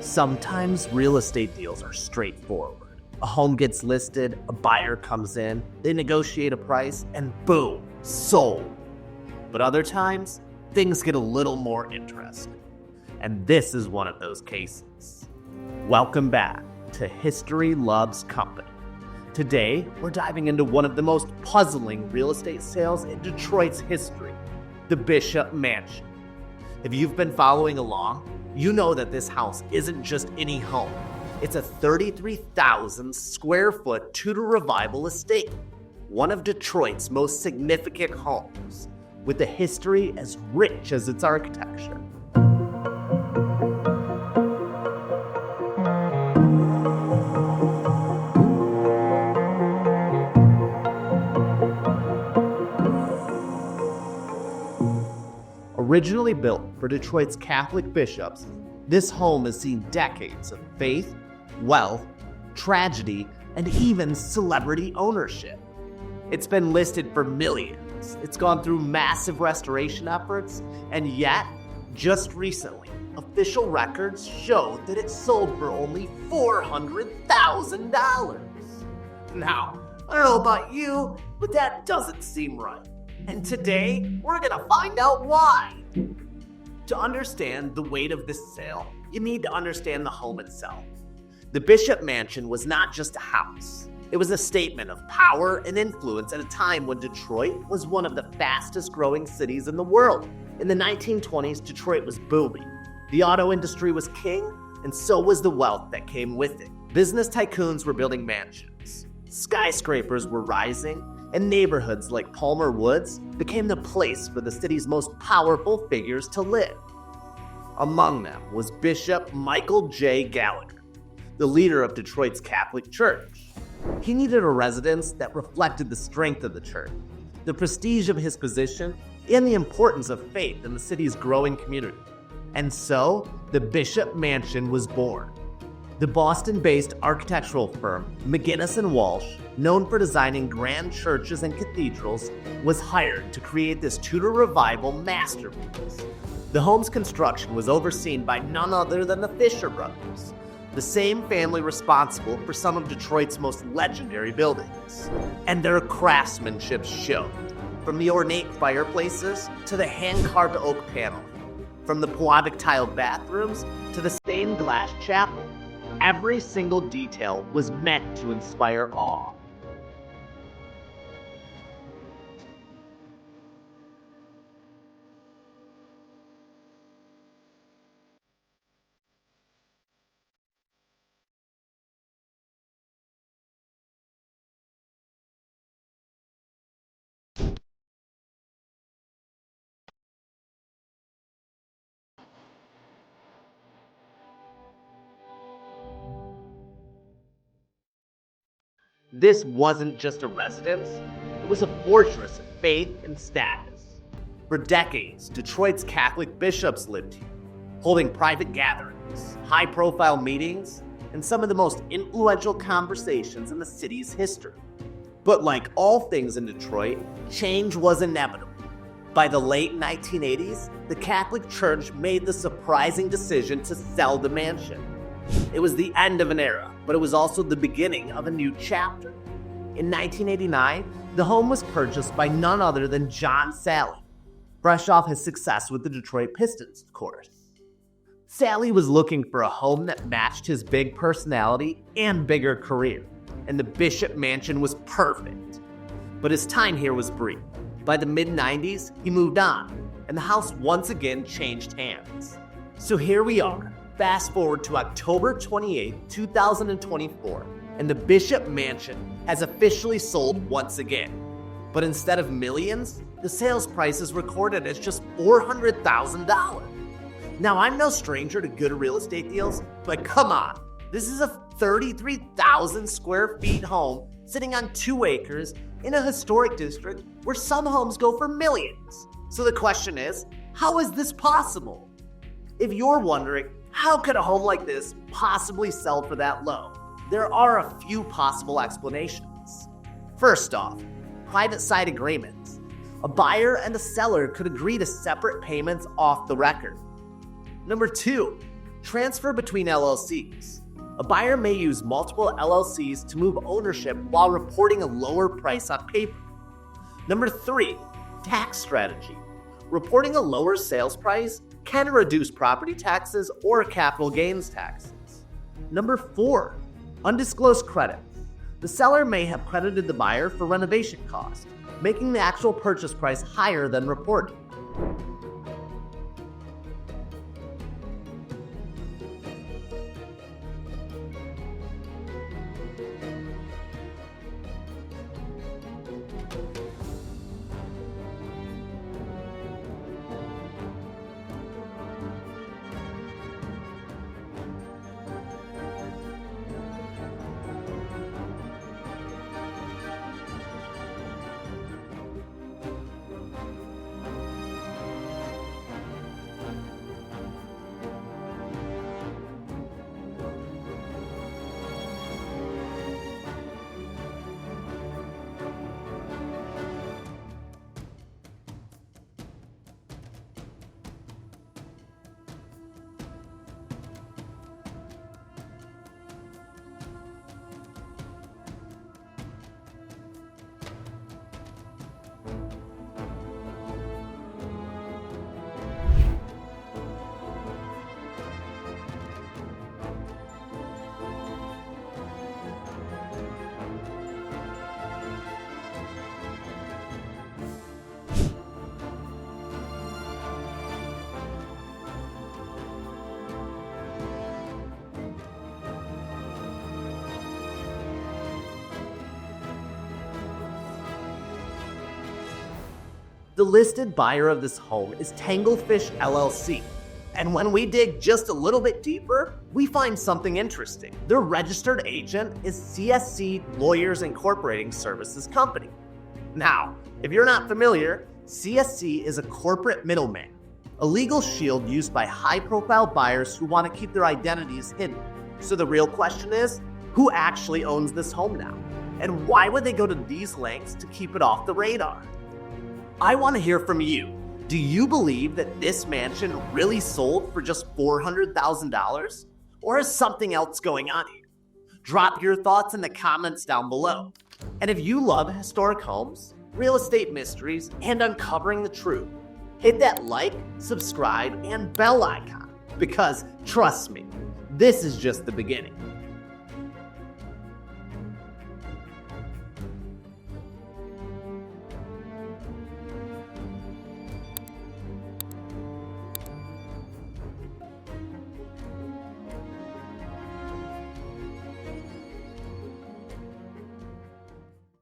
Sometimes real estate deals are straightforward. A home gets listed, a buyer comes in, they negotiate a price, and boom, sold. But other times, things get a little more interesting. And this is one of those cases. Welcome back to History Loves Company. Today, we're diving into one of the most puzzling real estate sales in Detroit's history, the Bishop Mansion. If you've been following along, you know that this house isn't just any home. It's a 33,000 square foot Tudor Revival estate, one of Detroit's most significant homes, with a history as rich as its architecture. Originally built for Detroit's Catholic bishops, this home has seen decades of faith, wealth, tragedy, and even celebrity ownership. It's been listed for millions. It's gone through massive restoration efforts, and yet, just recently, official records showed that it sold for only $400,000. Now, I don't know about you, but that doesn't seem right. And today, we're gonna find out why. To understand the weight of this sale, you need to understand the home itself. The Bishop Mansion was not just a house. It was a statement of power and influence at a time when Detroit was one of the fastest growing cities in the world. In the 1920s, Detroit was booming. The auto industry was king, and so was the wealth that came with it. Business tycoons were building mansions. Skyscrapers were rising, and neighborhoods like Palmer Woods became the place for the city's most powerful figures to live. Among them was Bishop Michael J. Gallagher, the leader of Detroit's Catholic Church. He needed a residence that reflected the strength of the church, the prestige of his position, and the importance of faith in the city's growing community. And so, the Bishop Mansion was born. The Boston-based architectural firm McGinnis & Walsh, known for designing grand churches and cathedrals, was hired to create this Tudor Revival masterpiece. The home's construction was overseen by none other than the Fisher brothers, the same family responsible for some of Detroit's most legendary buildings. And their craftsmanship showed, from the ornate fireplaces to the hand-carved oak paneling, from the Pewabic tiled bathrooms to the stained glass chapel. Every single detail was meant to inspire awe. This wasn't just a residence, it was a fortress of faith and status. For decades, Detroit's Catholic bishops lived here, holding private gatherings, high-profile meetings, and some of the most influential conversations in the city's history. But like all things in Detroit, change was inevitable. By the late 1980s, the Catholic Church made the surprising decision to sell the mansion. It was the end of an era, but it was also the beginning of a new chapter. In 1989, the home was purchased by none other than John Salley, fresh off his success with the Detroit Pistons, of course. Salley was looking for a home that matched his big personality and bigger career, and the Bishop Mansion was perfect. But his time here was brief. By the mid-90s, he moved on, and the house once again changed hands. So here we are. Fast forward to October 28, 2024, and the Bishop Mansion has officially sold once again. But instead of millions, the sales price is recorded as just $400,000. Now, I'm no stranger to good real estate deals, but come on, this is a 33,000 square feet home sitting on 2 acres in a historic district where some homes go for millions. So the question is, how is this possible? If you're wondering, how could a home like this possibly sell for that low? There are a few possible explanations. First off, private side agreements. A buyer and a seller could agree to separate payments off the record. Number 2, Transfer between LLCs. A buyer may use multiple LLCs to move ownership while reporting a lower price on paper. Number 3, tax strategy. Reporting a lower sales price can reduce property taxes or capital gains taxes. Number 4, undisclosed credit. The seller may have credited the buyer for renovation costs, making the actual purchase price higher than reported. The listed buyer of this home is Tanglefish LLC. And when we dig just a little bit deeper, we find something interesting. Their registered agent is CSC Lawyers Incorporating Services Company. Now, if you're not familiar, CSC is a corporate middleman, a legal shield used by high-profile buyers who want to keep their identities hidden. So the real question is, who actually owns this home now? And why would they go to these lengths to keep it off the radar? I want to hear from you. Do you believe that this mansion really sold for just $400,000? Or is something else going on here? Drop your thoughts in the comments down below. And if you love historic homes, real estate mysteries, and uncovering the truth, hit that like, subscribe, and bell icon. Because trust me, this is just the beginning.